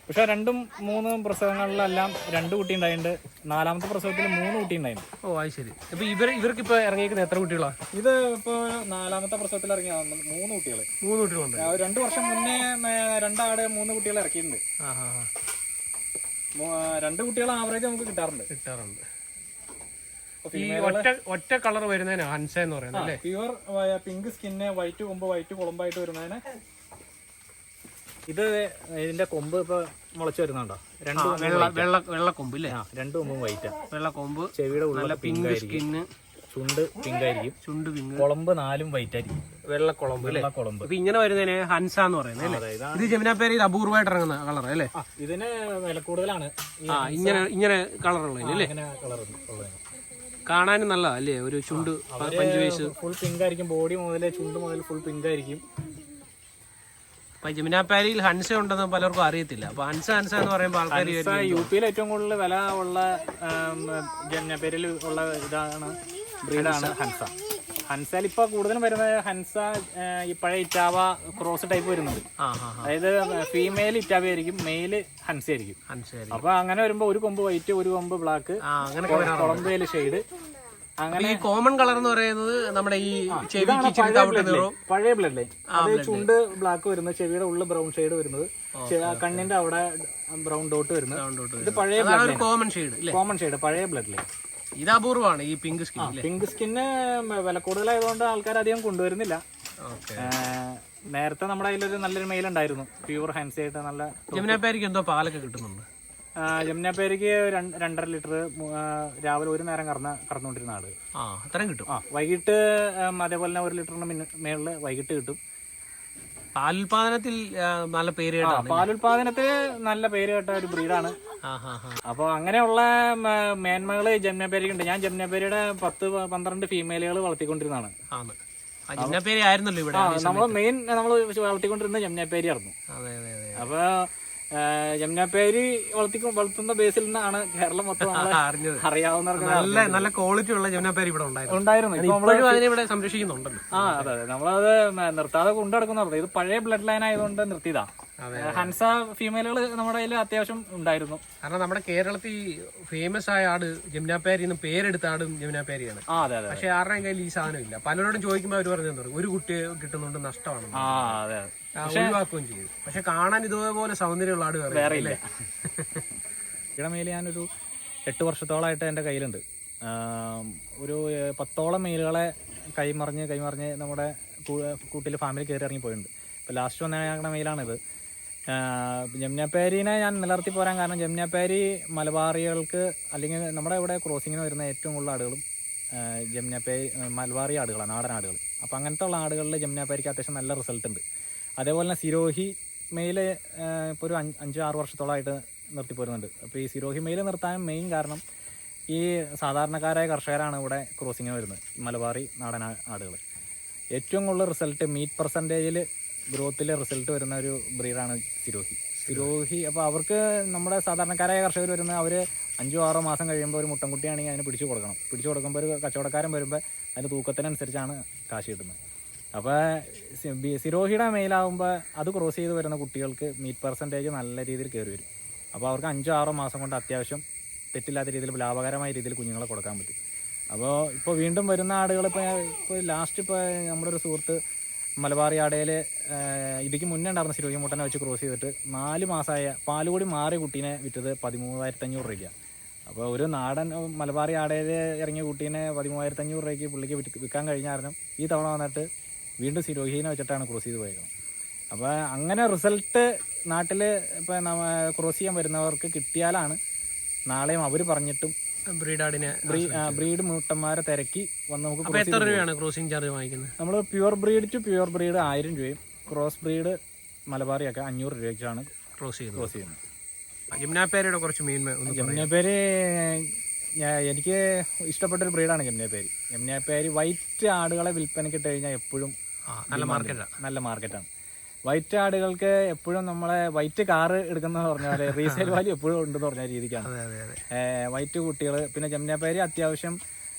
പക്ഷെ 2ഉം 3ഉം പ്രസവങ്ങളിലെല്ലാം 2 കുട്ടി ഉണ്ടായിട്ടുണ്ട്. 4ാമത്തെ പ്രസവത്തിൽ 3 കുട്ടി ഉണ്ടായിട്ടുണ്ട്. അത് ശരി. അപ്പൊ ഇവർക്ക് ഇപ്പൊ ഇറങ്ങിയിരിക്കുന്ന എത്ര കുട്ടികളാണ്? ഇത് ഇപ്പൊ 4ാമത്തെ പ്രസവത്തിൽ ഇറങ്ങിയ 3 കുട്ടികൾ. 3 കുട്ടികളുണ്ട്. 2 വർഷം മുന്നേ 2 ആട് 3 കുട്ടികളെ ഇറക്കിയിട്ടുണ്ട്. 2 കുട്ടികൾ ആവറേജ് നമുക്ക് കിട്ടാറുണ്ട്. ഈ ഒറ്റ കളർ വരുന്നതിന് ഹൻസ എന്ന് പറയുന്നത് അല്ലേ? പ്യുവർ പിങ്ക് സ്കിന്ന്, വൈറ്റ് കൊമ്പ്, വൈറ്റ് കുളമ്പായിട്ട് വരുന്നതിന്. ഇതിന്റെ കൊമ്പ് ഇപ്പൊ മുളച്ചു വരുന്നുണ്ടോ? വെള്ളക്കൊമ്പ് ഇല്ലേ? 2 കൊമ്പും വൈറ്റാ. വെള്ളക്കൊമ്പ്, ചെവിയുടെ ഉള്ളിലെ പിങ്ക് സ്കിന്ന്, ചുണ്ട് പിങ്ക് ആയിരിക്കും. ചുണ്ട് പിങ്ക്, കുളമ്പ് 4ഉം വൈറ്റ് ആയിരിക്കും. വെള്ളക്കുളമ്പ്. അപ്പൊ ഇങ്ങനെ വരുന്നതിന് ഹൻസ എന്ന് പറയുന്നത്. ഇത് ജമുനാപ്പേരയിൽ അപൂർവമായിട്ട് ഇറങ്ങുന്ന കളർ അല്ലേ? ഇതിന് വില കൂടുതലാണ് ഇങ്ങനെ കളറുള്ളതിന്. കാണാനും നല്ലതാ അല്ലേ? ഒരു ചുണ്ട് പഞ്ചുവയസ്സ് ഫുൾ പിങ്ക് ആയിരിക്കും. ബോഡി മുതലേ ചുണ്ട് മുതൽ ഫുൾ പിങ്ക് ആയിരിക്കും. അപ്പൊ ജമുനാപ്പേരയിൽ ഹൻസ ഉണ്ടെന്ന് പലർക്കും അറിയത്തില്ല. അപ്പൊ ഹൻസ എന്ന് പറയുമ്പോൾ ആൾക്കാർ UP-യിൽ ഏറ്റവും കൂടുതൽ വില ഉള്ള ജമുനാപ്പേരയിൽ ഉള്ള ബ്രീഡാണ് ഹൻസ. ഹൻസയിൽ ഇപ്പൊ കൂടുതലും വരുന്നത് ഹൻസ ഈ പഴയ ഇറ്റാവ ക്രോസ് ടൈപ്പ് വരുന്നുണ്ട്. അതായത് ഫീമെയിൽ ഇറ്റാവ ആയിരിക്കും, മെയില് ഹൻസ ആയിരിക്കും. അപ്പൊ അങ്ങനെ വരുമ്പോ 1 കൊമ്പ് വൈറ്റ്, 1 കൊമ്പ് ബ്ലാക്ക്, കുളമ്പേല് ഷെയ്ഡ്. അങ്ങനെ ഈ കോമൺ കളർ എന്ന് പറയുന്നത് നമ്മുടെ ഈ പഴയ ബ്ലഡ് ലൈൻ. അത് ചുണ്ട് ബ്ലാക്ക് വരുന്നത്, ചെവിയുടെ ഉള്ളിൽ ബ്രൗൺ ഷെയ്ഡ് വരുന്നത്, കണ്ണിന്റെ അവിടെ ബ്രൗൺ ഡോട്ട് വരുന്നത്. ഇത് പഴയ കോമൺ ഷെയ്ഡ് പഴയ ബ്ലഡ് ലൈൻ. ഇത് അപൂർവമാണ് ഈ പിങ്ക് സ്കിൻ. പിങ്ക് സ്കിന്ന് വില കൂടുതലായതുകൊണ്ട് ആൾക്കാർ അധികം കൊണ്ടുവരുന്നില്ല. നേരത്തെ നമ്മുടെ കയ്യിലൊരു നല്ലൊരു മെയിൽ ഉണ്ടായിരുന്നു, പ്യൂർ ഹാൻസി ആയിട്ട് നല്ല. ജമുനാപ്പേരിക്ക് എന്തോ പാലൊക്കെ കിട്ടുന്നുണ്ട്? ജമുനാപ്പേരിക്ക് 2.5 ലിറ്റർ രാവിലെ ഒരു നേരം കറന്നുകൊണ്ടിരുന്ന ആട്. അത്രയും കിട്ടും. വൈകിട്ട് അതേപോലെ തന്നെ 1 ലിറ്ററിന് മേളിൽ വൈകിട്ട് കിട്ടും. പാലുൽപാദനത്തിൽ നല്ല പേര് കേട്ട, പാലുൽപാദനത്തിൽ നല്ല പേര് കേട്ട ഒരു ബ്രീഡാണ്. അപ്പോൾ അങ്ങനെയുള്ള മേന്മകൾ ജമുനാപ്പേരിക്ക് ഉണ്ട്. ഞാൻ ജമുനാപ്പേരിയുടെ 10-12 ഫീമെയിലുകൾ വളർത്തിക്കൊണ്ടിരുന്നതാണ്. ജമുനാപ്പേരി ആയിരുന്നല്ലോ ഇവിടെ നമ്മൾ വളർത്തിക്കൊണ്ടിരുന്ന ജമുനാപ്പേരി ആയിരുന്നു. അപ്പൊ ജമുനാപ്പേരി വളർത്തുന്ന ബേസിൽ നിന്നാണ് കേരളം മൊത്തം അറിയാവുന്നവർക്ക് നല്ല ക്വാളിറ്റി ഉള്ള ജമുനാപ്പേരി ഇവിടെ ഉണ്ടായിരുന്നു. ഇവിടെ സംരക്ഷിക്കുന്നുണ്ടല്ലോ. അതെ, നമ്മളത് നിർത്താതെ കൊണ്ടുനടക്കുന്നുണ്ട്. ഇത് പഴയ ബ്ലഡ് ലൈൻ ആയതുകൊണ്ട് നിർത്തിയതാ. ഹൻസ ഫീമെയിലുകൾ നമ്മുടെ കയ്യിൽ അത്യാവശ്യം ഉണ്ടായിരുന്നു. കാരണം നമ്മുടെ കേരളത്തിൽ ഫേമസ് ആയ ആട് ജമുനാപ്പേരി എന്ന് പേരെടുത്ത ആടും ജമുനാപ്പേരിയാണ്. പക്ഷെ ആരുടെയും കയ്യിൽ ഈ സാധനം ഇല്ല. പലരോടും ചോദിക്കുമ്പോൾ അവർ പറഞ്ഞത് ഒരു കുട്ടി കിട്ടുന്നുണ്ട്, നഷ്ടമാണ്, ഒഴിവാക്കുകയും ചെയ്യും. പക്ഷെ കാണാൻ ഇതുപോലെ സൗന്ദര്യമുള്ള ആട് വേറെ ഇല്ല. ഇടമേല് ഞാനൊരു 8 വർഷത്തോളമായിട്ട് എൻ്റെ കയ്യിലുണ്ട്. ഒരു 10ഓളം മെയിലുകളെ കൈമറിഞ്ഞ് നമ്മുടെ കൂട്ടിൽ ഫാമിലി കയറി ഇറങ്ങി പോയിട്ടുണ്ട്. ഇപ്പോൾ ലാസ്റ്റ് വന്ന മെയിലാണിത്. ജമുനാപ്പേരിനെ ഞാൻ നിലനിർത്തി പോരാൻ കാരണം ജമുനാപ്പേരി മലബാറികൾക്ക് അല്ലെങ്കിൽ നമ്മുടെ ഇവിടെ ക്രോസിങ്ങിന് വരുന്ന ഏറ്റവും കൂടുതൽ ആടുകളും മലബാറി ആടുകളാണ്, നാടൻ ആടുകൾ. അപ്പോൾ അങ്ങനത്തെ ഉള്ള ആടുകളിൽ ജമുനാപ്പേരിക്ക് അത്യാവശ്യം നല്ല റിസൾട്ട് ഉണ്ട്. അതേപോലെ തന്നെ സിരോഹി മെയിൽ ഇപ്പോൾ ഒരു 5-6 വർഷത്തോളമായിട്ട് നിർത്തിപ്പോരുന്നുണ്ട്. അപ്പോൾ ഈ സിരോഹി മെയിൽ നിർത്താൻ മെയിൻ കാരണം ഈ സാധാരണക്കാരായ കർഷകരാണ് ഇവിടെ ക്രോസിങ്ങിന് വരുന്നത്, മലബാറി നാടൻ ആടുകൾ. ഏറ്റവും കൂടുതൽ റിസൾട്ട് മീറ്റ് പെർസെൻറ്റേജിൽ ഗ്രോത്തിൽ റിസൾട്ട് വരുന്ന ഒരു ബ്രീഡാണ് സിരോഹി. അപ്പോൾ അവർക്ക് നമ്മുടെ സാധാരണക്കാരായ കർഷകർ വരുന്ന അവർ 5-6 മാസം കഴിയുമ്പോൾ ഒരു മുട്ടൻകുട്ടിയാണെങ്കിൽ അതിനെ പിടിച്ചു കൊടുക്കുമ്പോൾ ഒരു കച്ചവടക്കാരൻ വരുമ്പോൾ അതിൻ്റെ തൂക്കത്തിനനുസരിച്ചാണ് കാശ് കിട്ടുന്നത്. അപ്പോൾ സിരോഹിയുടെ മെയിലാകുമ്പോൾ അത് ക്രോസ് ചെയ്ത് വരുന്ന കുട്ടികൾക്ക് മീറ്റ് പെർസെൻറ്റേജ് നല്ല രീതിയിൽ കയറി വരും. അപ്പോൾ അവർക്ക് 5-6 മാസം കൊണ്ട് അത്യാവശ്യം തെറ്റില്ലാത്ത രീതിയിൽ ലാഭകരമായ രീതിയിൽ കുഞ്ഞുങ്ങളെ കൊടുക്കാൻ പറ്റും. അപ്പോൾ ഇപ്പോൾ വീണ്ടും വരുന്ന ആടുകൾ ഇപ്പോൾ ലാസ്റ്റ് ഇപ്പോൾ നമ്മുടെ ഒരു സുഹൃത്ത് മലബാറി ആടയിൽ ഇതിക്ക് മുന്നേ ഉണ്ടായിരുന്ന സിരോഹി മുട്ടനെ വെച്ച് ക്രോസ് ചെയ്തിട്ട് 4 മാസമായ പാലുകൂടി മാറിയ കുട്ടീനെ വിറ്റത് 13,500 രൂപയ്ക്കാണ്. അപ്പോൾ ഒരു നാടൻ മലബാറി ആടയിൽ ഇറങ്ങിയ കുട്ടീനെ 13,500 രൂപയ്ക്ക് പുള്ളിക്ക് വിൽക്കാൻ കഴിഞ്ഞ കാരണം ഈ തവണ വന്നിട്ട് വീണ്ടും സിരോഹീനെ വെച്ചിട്ടാണ് ക്രോസ് ചെയ്ത് പോയത്. അപ്പോൾ അങ്ങനെ റിസൾട്ട് നാട്ടിൽ ഇപ്പോൾ ക്രോസ് ചെയ്യാൻ വരുന്നവർക്ക് കിട്ടിയാലാണ് നാളെയും അവർ പറഞ്ഞിട്ടും ബ്രീഡ് മുട്ടന്മാരെ തിരക്കി വന്ന് നമുക്ക്. എത്ര രൂപയാണ് ക്രോസിംഗ് ചാർജ് വാങ്ങിക്കുന്നത്? നമ്മൾ pure breed to pure breed 1000 രൂപയും ക്രോസ് ബ്രീഡ് മലബാറിയൊക്കെ 500 രൂപയ്ക്കാണ് ക്രോസ് ചെയ്യുന്നത്. ജമുനാപ്പേരിയുടെ കുറച്ച് ജമുനാപ്പേരി എനിക്ക് ഇഷ്ടപ്പെട്ടൊരു ബ്രീഡാണ് ജമുനാപ്പേരി. വൈറ്റ് ആടുകളെ വിൽപ്പനക്കിട്ട് കഴിഞ്ഞാൽ എപ്പോഴും നല്ല മാർക്കറ്റാണ്. വൈറ്റ് ആടുകൾക്ക് എപ്പോഴും നമ്മളെ വൈറ്റ് കാറ് എടുക്കുന്ന പറഞ്ഞാൽ റീസെയിൽ വാല്യൂ എപ്പോഴും ഉണ്ടെന്ന് പറഞ്ഞ രീതിക്കാണ് വൈറ്റ് കുട്ടികൾ. പിന്നെ ജമുനാപ്പേരി അത്യാവശ്യം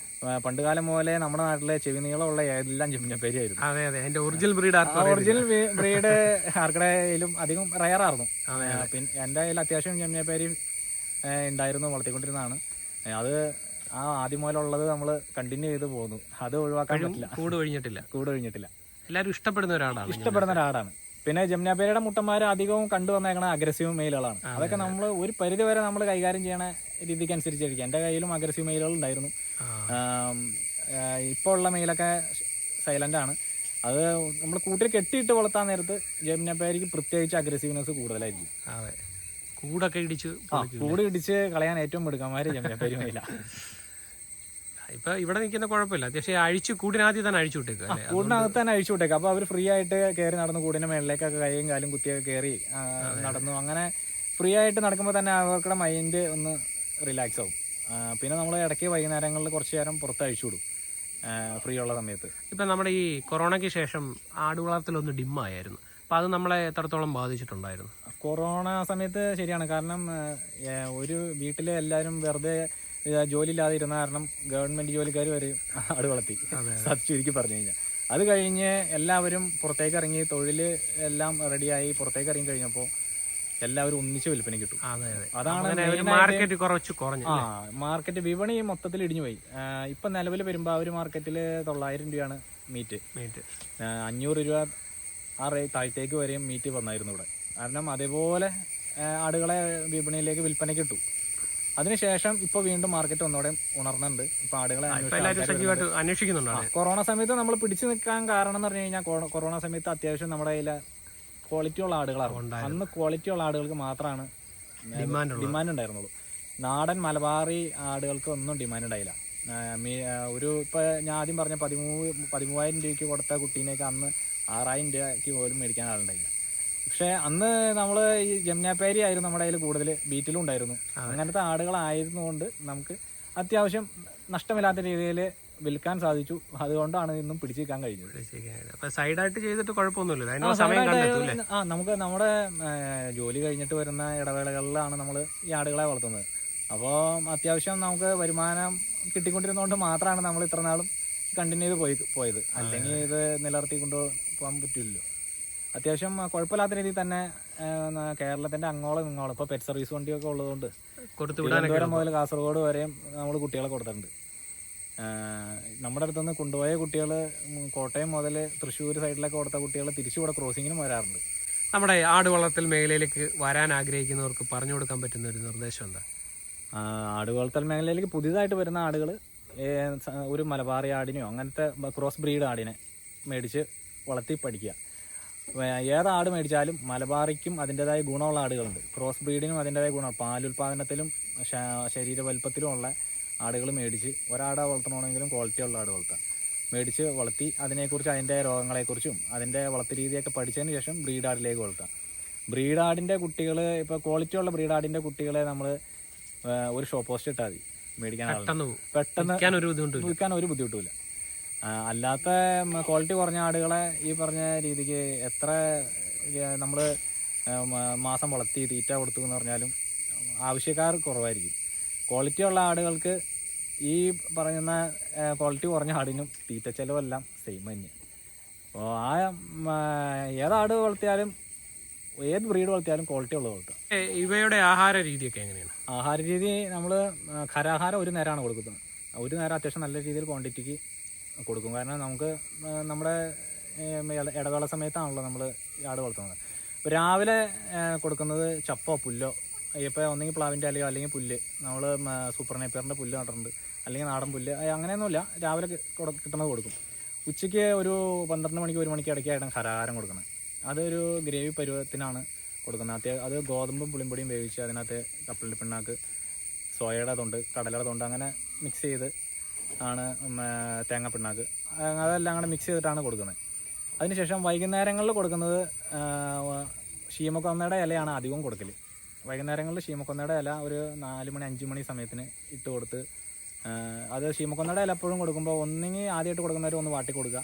പണ്ടുകാലം പോലെ നമ്മുടെ നാട്ടിലെ ചെവി നീളമുള്ള എല്ലാം ജമുനാപ്പേരി ആയിരുന്നു. ഒറിജിനൽ ബ്രീഡ് ആർക്കടയിലും അധികം റയറായിരുന്നു. പിന്നെ എൻ്റെ കയ്യിൽ അത്യാവശ്യം ജമുനാപ്പേരി ഉണ്ടായിരുന്നു, വളർത്തിക്കൊണ്ടിരുന്നതാണ്. അത് ആദ്യം മുതലുള്ളത് നമ്മൾ കണ്ടിന്യൂ ചെയ്ത് പോകുന്നു. അത് ഒഴിവാക്കാൻ പറ്റില്ല. കൂട് കഴിഞ്ഞിട്ടില്ല. എല്ലാവരും ഇഷ്ടപ്പെടുന്ന ഒരാടാണ്. പിന്നെ ജമുനാപ്പേരിയുടെ മുട്ടന്മാർ അധികവും കണ്ടു വന്നേക്കണ അഗ്രസീവ് മെയിലുകളാണ്. അതൊക്കെ നമ്മൾ ഒരു പരിധി വരെ നമ്മൾ കൈകാര്യം ചെയ്യണ രീതിക്ക് അനുസരിച്ചായിരിക്കും. എൻ്റെ കയ്യിലും അഗ്രസീവ് മെയിലുകൾ ഉണ്ടായിരുന്നു. ഇപ്പോൾ ഉള്ള മെയിലൊക്കെ സൈലന്റ് ആണ്. അത് നമ്മൾ കൂട്ടിൽ കെട്ടിയിട്ട് വളർത്താൻ നേരത്ത് ജമുനാപ്പേരിക്ക് പ്രത്യേകിച്ച് അഗ്രസീവ്നെസ് കൂടുതലായിരിക്കും. കൂട് ഇടിച്ച് കളയാൻ ഏറ്റവും മിടുക്കന്മാര് ജമുനാപ്പേരി മെയില. ഇപ്പൊ ഇവിടെ നിൽക്കുന്ന കുഴപ്പമില്ല, അത്യാവശ്യം കൂടിനകത്ത് തന്നെ അഴിച്ചു വിട്ടേക്കും. അപ്പൊ അവർ ഫ്രീ ആയിട്ട് കയറി നടന്നു കൂടിന്റെ മേളിലേക്കൊക്കെ കൈയും കാലും കുത്തിയൊക്കെ കയറി നടന്നു. അങ്ങനെ ഫ്രീ ആയിട്ട് നടക്കുമ്പോൾ തന്നെ അവരുടെ മൈൻഡ് ഒന്ന് റിലാക്സ് ആവും. പിന്നെ നമ്മൾ ഇടയ്ക്ക് വൈകുന്നേരങ്ങളിൽ കുറച്ച് നേരം പുറത്ത് അഴിച്ചു വിടും ഫ്രീ ഉള്ള സമയത്ത്. ഇപ്പൊ നമ്മുടെ ഈ കൊറോണയ്ക്ക് ശേഷം ആട് വളർത്തലൊന്ന് ഡിമ്മായിരുന്നു. അപ്പൊ അത് നമ്മളെ എത്രത്തോളം ബാധിച്ചിട്ടുണ്ടായിരുന്നു? കൊറോണ സമയത്ത് ശരിയാണ്. കാരണം ഒരു വീട്ടിലെ എല്ലാവരും വെറുതെ ജോലി ഇല്ലാതെ ഇരുന്ന കാരണം ഗവൺമെന്റ് ജോലിക്കാർ വരെ ആട് വളർത്തി, ചുരുക്കി പറഞ്ഞു കഴിഞ്ഞാൽ. അത് കഴിഞ്ഞ് എല്ലാവരും പുറത്തേക്ക് ഇറങ്ങി തൊഴിൽ എല്ലാം റെഡിയായി പുറത്തേക്ക് ഇറങ്ങി കഴിഞ്ഞപ്പോൾ എല്ലാവരും ഒന്നിച്ച് വിൽപ്പന കിട്ടും. അതാണ് മാർക്കറ്റ് വിപണി മൊത്തത്തിൽ ഇടിഞ്ഞു പോയി. ഇപ്പൊ നിലവിൽ വരുമ്പോ ആ ഒരു മാർക്കറ്റിൽ 900 രൂപയാണ് മീറ്റ്. 500 രൂപ ആ താഴത്തേക്ക് വരെയും മീറ്റ് വന്നായിരുന്നു ഇവിടെ. കാരണം അതേപോലെ ആടുകളെ വിപണിയിലേക്ക് വിൽപ്പന കിട്ടും. അതിനുശേഷം ഇപ്പോൾ വീണ്ടും മാർക്കറ്റ് ഒന്നുകൂടെ ഉണർന്നുണ്ട്. ഇപ്പോൾ ആടുകളെ സജീവമായിട്ട് അന്വേഷിക്കുന്നുണ്ടാണ്. കൊറോണ സമയത്ത് നമ്മൾ പിടിച്ചു നിൽക്കാൻ കാരണം എന്ന് പറഞ്ഞു കഴിഞ്ഞാൽ കൊറോണ സമയത്ത് അത്യാവശ്യം നമ്മുടെ കയ്യിൽ ക്വാളിറ്റി ഉള്ള ആടുകളാണ്. അന്ന് ക്വാളിറ്റി ഉള്ള ആടുകൾക്ക് മാത്രമാണ് ഡിമാൻഡ് ഉണ്ടായിരുന്നുള്ളൂ. നാടൻ മലബാറി ആടുകൾക്ക് ഒന്നും ഡിമാൻഡ് ഉണ്ടായില്ല. ഇപ്പോൾ ഞാൻ ആദ്യം പറഞ്ഞ 13,000 രൂപയ്ക്ക് കൊടുത്ത കുട്ടീനേക്ക് അന്ന് 6,000 രൂപയ്ക്ക് പോലും മേടിക്കാൻ ആളുണ്ടായില്ല. പക്ഷെ അന്ന് നമ്മൾ ഈ ജംനാപ്പേരി ആയിരുന്നു നമ്മുടെ കയ്യിൽ കൂടുതൽ, ബീറ്റിലും ഉണ്ടായിരുന്നു. അങ്ങനത്തെ ആടുകളായിരുന്നുകൊണ്ട് നമുക്ക് അത്യാവശ്യം നഷ്ടമില്ലാത്ത രീതിയിൽ വിൽക്കാൻ സാധിച്ചു. അതുകൊണ്ടാണ് ഇന്നും പിടിച്ചു നിൽക്കാൻ കഴിഞ്ഞത്. സൈഡായിട്ട് ചെയ്തിട്ട് കുഴപ്പമൊന്നുമില്ല. നമുക്ക് നമ്മുടെ ജോലി കഴിഞ്ഞിട്ട് വരുന്ന ഇടവേളകളിലാണ് നമ്മൾ ഈ ആടുകളെ വളർത്തുന്നത്. അപ്പോൾ അത്യാവശ്യം നമുക്ക് വരുമാനം കിട്ടിക്കൊണ്ടിരുന്നതുകൊണ്ട് മാത്രമാണ് നമ്മൾ ഇത്ര നാളും കണ്ടിന്യൂ ചെയ്ത് പോയത്. അല്ലെങ്കിൽ ഇത് നിലനിർത്തി കൊണ്ടുപോകാൻ പറ്റില്ലല്ലോ. അത്യാവശ്യം കുഴപ്പമില്ലാത്ത രീതിയിൽ തന്നെ കേരളത്തിന്റെ അങ്ങോളം ഇങ്ങോളം ഇപ്പോൾ പെറ്റ് സർവീസ് വണ്ടിയൊക്കെ ഉള്ളതുകൊണ്ട് തിരുവനന്തപുരം മുതൽ കാസർഗോഡ് വരെയും നമ്മൾ കുട്ടികളെ കൊടുത്തിട്ടുണ്ട്. നമ്മുടെ അടുത്തുനിന്ന് കൊണ്ടുപോയ കുട്ടികൾ കോട്ടയം മുതൽ തൃശ്ശൂർ സൈഡിലൊക്കെ കൊടുത്ത കുട്ടികൾ തിരിച്ചു ഇവിടെ ക്രോസിങ്ങിനും വരാറുണ്ട്. നമ്മുടെ ആട് വളർത്തൽ മേഖലയിലേക്ക് വരാൻ ആഗ്രഹിക്കുന്നവർക്ക് പറഞ്ഞു കൊടുക്കാൻ പറ്റുന്ന ഒരു നിർദ്ദേശം എന്താ? ആട് വളർത്തൽ മേഖലയിലേക്ക് പുതിയതായിട്ട് വരുന്ന ആടുകൾ ഒരു മലബാറി ആടിനെയോ അങ്ങനത്തെ ക്രോസ് ബ്രീഡ് ആടിനെ മേടിച്ച് വളർത്തി പഠിക്കുക. ഏത് ആട് മേടിച്ചാലും മലബാറിക്കും അതിൻ്റെതായ ഗുണമുള്ള ആടുകളുണ്ട്, ക്രോസ് ബ്രീഡിനും അതിൻ്റെതായ ഗുണം, പാലുൽപാദനത്തിലും ശരീര വലുപ്പത്തിലും ഉള്ള ആടുകൾ മേടിച്ച് ഒരാടെ വളർത്തണമെങ്കിലും ക്വാളിറ്റി ഉള്ള ആട് വളർത്താം. മേടിച്ച് വളർത്തി അതിനെക്കുറിച്ച് അതിൻ്റെ രോഗങ്ങളെക്കുറിച്ചും അതിൻ്റെ വളർത്തു രീതിയൊക്കെ പഠിച്ചതിന് ശേഷം ബ്രീഡ് ആടിലേക്ക് വളർത്താം. ബ്രീഡ് ആടിൻ്റെ കുട്ടികൾ ഇപ്പോൾ ക്വാളിറ്റി ഉള്ള ബ്രീഡ് ആടിൻ്റെ കുട്ടികളെ നമ്മൾ ഒരു ഷോ പോസ്റ്റ് ഇട്ടാൽ മതി, മേടിക്കാൻ പെട്ടെന്ന് വിൽക്കാൻ ഒരു ബുദ്ധിമുട്ടുമില്ല. അല്ലാത്ത ക്വാളിറ്റി കുറഞ്ഞ ആടുകളെ ഈ പറഞ്ഞ രീതിക്ക് എത്ര നമ്മൾ മാസം വളർത്തി തീറ്റ കൊടുത്തു എന്ന് പറഞ്ഞാലും ആവശ്യക്കാർ കുറവായിരിക്കും. ക്വാളിറ്റി ഉള്ള ആടുകൾക്ക് ഈ പറയുന്ന ക്വാളിറ്റി കുറഞ്ഞ ആടിനും തീറ്റ ചെലവെല്ലാം സെയിം തന്നെ. അപ്പോൾ ഏതാട് വളർത്തിയാലും ഏത് ബ്രീഡ് വളർത്തിയാലും ക്വാളിറ്റി ഉള്ളത് വളർത്താം. ഇവയുടെ ആഹാര രീതിയൊക്കെ എങ്ങനെയാണ്? ആഹാര രീതി നമ്മൾ ഖരാഹാരം ഒരു നേരമാണ് കൊടുക്കുന്നത്. ഒരു നേരം അത്യാവശ്യം നല്ല രീതിയിൽ ക്വാണ്ടിറ്റിക്ക് കൊടുക്കും. കാരണം നമുക്ക് നമ്മുടെ ഇടവേള സമയത്താണല്ലോ നമ്മൾ ആട് വളർത്തുന്നത്. ഇപ്പോൾ രാവിലെ കൊടുക്കുന്നത് ചപ്പോ പുല്ലോ, ഇപ്പോൾ ഒന്നെങ്കിൽ പ്ലാവിൻ്റെ അലയോ അല്ലെങ്കിൽ പുല്ല്, നമ്മൾ സൂപ്പർ നേപ്പിയറിൻ്റെ പുല്ല് നട്ടിട്ടുണ്ട്, അല്ലെങ്കിൽ നാടൻ പുല്ല്, അങ്ങനെയൊന്നുമില്ല, രാവിലെ കിട്ടുന്നത് കൊടുക്കും. ഉച്ചയ്ക്ക് ഒരു 12 മണിക്ക് 1 മണിക്ക് ഇടയ്ക്കായിട്ടാണ് ഖരാഹാരം കൊടുക്കുന്നത്. അതൊരു ഗ്രേവി പരുവത്തിനാണ് കൊടുക്കുന്നത്. അത് ഗോതമ്പും പുളിമ്പൊടിയും വേവിച്ച് അതിനകത്ത് കപ്പലണ്ടി പിണ്ണാക്ക്, സോയയുടെ തൊണ്ട്, കടലയുടെ തൊണ്ട് അങ്ങനെ മിക്സ് ചെയ്ത് ആണ് തേങ്ങ പിണ്ണാക്ക്, അതെല്ലാം കൂടെ മിക്സ് ചെയ്തിട്ടാണ് കൊടുക്കുന്നത്. അതിനുശേഷം വൈകുന്നേരങ്ങളിൽ കൊടുക്കുന്നത് ശീമക്കൊന്നയുടെ ഇലയാണ് അധികവും കൊടുക്കൽ. വൈകുന്നേരങ്ങളിൽ ശീമക്കൊന്നയുടെ ഇല ഒരു 4 മണി 5 മണി സമയത്തിന് ഇട്ട് കൊടുത്ത്, അത് ശീമക്കൊന്നയുടെ ഇല എപ്പോഴും കൊടുക്കുമ്പോൾ ഒന്നെങ്കിൽ ആദ്യമായിട്ട് കൊടുക്കുന്നവർ ഒന്ന് വാട്ടി കൊടുക്കുക,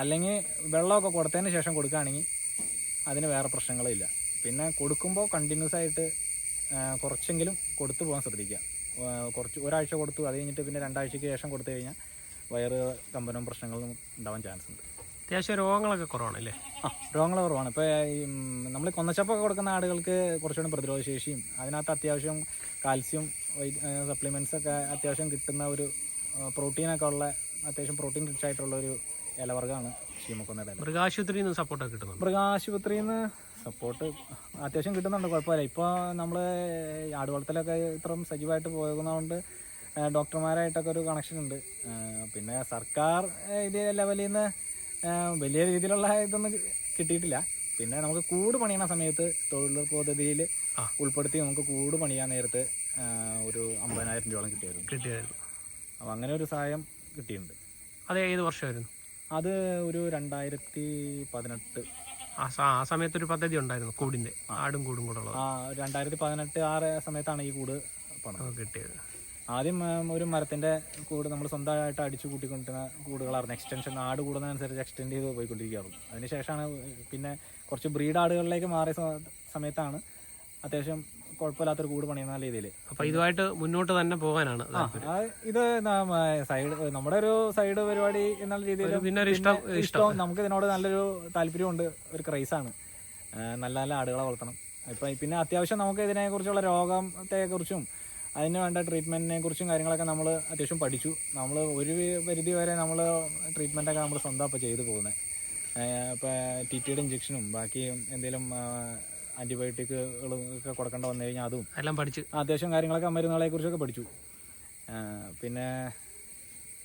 അല്ലെങ്കിൽ വെള്ളമൊക്കെ കൊടുത്തതിന് ശേഷം കൊടുക്കുകയാണെങ്കിൽ അതിന് വേറെ പ്രശ്നങ്ങളില്ല. പിന്നെ കൊടുക്കുമ്പോൾ കണ്ടിന്യൂസ് ആയിട്ട് കുറച്ചെങ്കിലും കൊടുത്തു പോകാൻ ശ്രദ്ധിക്കുക. ഒരാഴ്ച കൊടുത്തു, അത് കഴിഞ്ഞിട്ട് പിന്നെ 2 ആഴ്ചയ്ക്ക് ശേഷം കൊടുത്തു കഴിഞ്ഞാൽ വയറ് കമ്പനവും പ്രശ്നങ്ങളും ഉണ്ടാവാൻ ചാൻസ് ഉണ്ട്. അത്യാവശ്യം രോഗങ്ങളൊക്കെ കുറവാണല്ലേ? രോഗങ്ങൾ കുറവാണ്. ഇപ്പോൾ നമ്മൾ കൊന്നച്ചപ്പൊക്കെ കൊടുക്കുന്ന ആടുകൾക്ക് കുറച്ചുകൂടി പ്രതിരോധ ശേഷിയും അതിനകത്ത് അത്യാവശ്യം കാൽസ്യം സപ്ലിമെൻറ്റ്സ് ഒക്കെ അത്യാവശ്യം കിട്ടുന്ന ഒരു പ്രോട്ടീനൊക്കെ ഉള്ള അത്യാവശ്യം പ്രോട്ടീൻ റിച്ച് ആയിട്ടുള്ള ഒരു ഇലവർഗ്ഗമാണ് ശീമക്കൊന്നയുടെ ഇല. മൃഗാശുപത്രിയിൽ നിന്ന് സപ്പോർട്ടൊക്കെ കിട്ടുന്നുണ്ട്? മൃഗാശുപത്രിയിൽ നിന്ന് സപ്പോർട്ട് അത്യാവശ്യം കിട്ടുന്നുണ്ട്, കുഴപ്പമില്ല. ഇപ്പോൾ നമ്മൾ ആട് വളർത്തലൊക്കെ ഇത്രയും സജീവമായിട്ട് പോകുന്നതുകൊണ്ട് ഡോക്ടർമാരായിട്ടൊക്കെ ഒരു കണക്ഷൻ ഉണ്ട്. പിന്നെ സർക്കാർ ഇത് ലെവലിൽ നിന്ന് വലിയ രീതിയിലുള്ള ഇതൊന്നും കിട്ടിയിട്ടില്ല. പിന്നെ നമുക്ക് കൂട് പണിയുന്ന സമയത്ത് തൊഴിലുറപ്പ് പദ്ധതിയിൽ ഉൾപ്പെടുത്തി നമുക്ക് കൂട് പണിയാൻ നേരത്ത് ഒരു 50,000 രൂപയോളം കിട്ടിയായിരുന്നു. അപ്പോൾ അങ്ങനെ ഒരു സഹായം കിട്ടിയിട്ടുണ്ട്. അത് ഏത് വർഷമായിരുന്നു? അത് ഒരു 2018. ആ സമയത്തൊരു പദ്ധതി ഉണ്ടായിരുന്നു കൂടിന്റെ, ആടും കൂടും കൂടെ ഉള്ളത്. 2018 സമയത്താണ് ഈ കൂട് പണം കിട്ടിയത്. ആദ്യം ഒരു മരത്തിന്റെ കൂട് നമ്മൾ സ്വന്തമായിട്ട് അടിച്ചു കൂട്ടിക്കൊണ്ടിരുന്ന കൂടുകളായിരുന്നു. എക്സ്റ്റൻഷൻ ആട് കൂടുന്നതനുസരിച്ച് എക്സ്റ്റെൻഡ് ചെയ്ത് പോയിക്കൊണ്ടിരിക്കുകയായിരുന്നു. അതിനുശേഷമാണ് പിന്നെ കുറച്ച് ബ്രീഡ് ആടുകളിലേക്ക് മാറിയ സമയത്താണ് അത്യാവശ്യം കുഴപ്പമില്ലാത്തൊരു കൂട് പണിയുന്ന രീതിയിൽ. അപ്പൊ ഇതുമായിട്ട് മുന്നോട്ട് തന്നെ പോകാനാണ് ഇത് സൈഡ്, നമ്മുടെ ഒരു സൈഡ് പരിപാടി എന്നുള്ള രീതിയിൽ. പിന്നെ ഒരു ഇഷ്ടം, നമുക്ക് ഇതിനോട് നല്ലൊരു താല്പര്യമുണ്ട്, ഒരു ക്രൈസാണ്. നല്ല നല്ല ആടുകളെ വളർത്തണം. പിന്നെ അത്യാവശ്യം നമുക്ക് ഇതിനെക്കുറിച്ചുള്ള രോഗത്തെക്കുറിച്ചും അതിന് വേണ്ട ട്രീറ്റ്മെൻറ്റിനെ കുറിച്ചും കാര്യങ്ങളൊക്കെ നമ്മൾ അത്യാവശ്യം പഠിച്ചു. നമ്മൾ ഒരു പരിധി വരെ നമ്മൾ ട്രീറ്റ്മെൻറ്റൊക്കെ നമ്മൾ സ്വന്തം ഇപ്പോൾ ചെയ്തു പോകുന്നത്. ഇപ്പോൾ ടി ടിയുടെ ഇഞ്ചക്ഷനും ബാക്കി എന്തെങ്കിലും ആൻറ്റിബയോട്ടിക്കുകളും ഒക്കെ കൊടുക്കേണ്ട വന്നു കഴിഞ്ഞാൽ അതും എല്ലാം പഠിച്ച് അത്യാവശ്യം കാര്യങ്ങളൊക്കെ മരുന്നുകളെ കുറിച്ചൊക്കെ പഠിച്ചു. പിന്നെ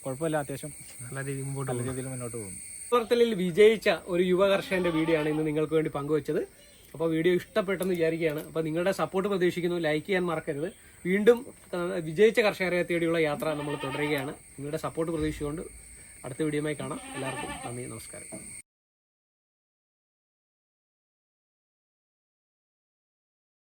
കുഴപ്പമില്ല, അത്യാവശ്യം നല്ല രീതിയിൽ മുന്നോട്ട് പോകും. വളർത്തലിൽ വിജയിച്ച ഒരു യുവ കർഷകന്റെ വീഡിയോ ആണ് ഇന്ന് നിങ്ങൾക്ക് വേണ്ടി പങ്കുവച്ചത്. അപ്പോൾ വീഡിയോ ഇഷ്ടപ്പെട്ടെന്ന് വിചാരിക്കുകയാണ്. അപ്പോൾ നിങ്ങളുടെ സപ്പോർട്ട് പ്രതീക്ഷിക്കുന്നു. ലൈക്ക് ചെയ്യാൻ മറക്കരുത്. വീണ്ടും വിജയിച്ച കർഷകരെ തേടിയുള്ള യാത്ര നമ്മൾ തുടരുകയാണ്. നിങ്ങളുടെ സപ്പോർട്ട് പ്രതീക്ഷിച്ചുകൊണ്ട് അടുത്ത വീഡിയോയുമായി കാണാം. എല്ലാവർക്കും നന്ദി, നമസ്കാരം.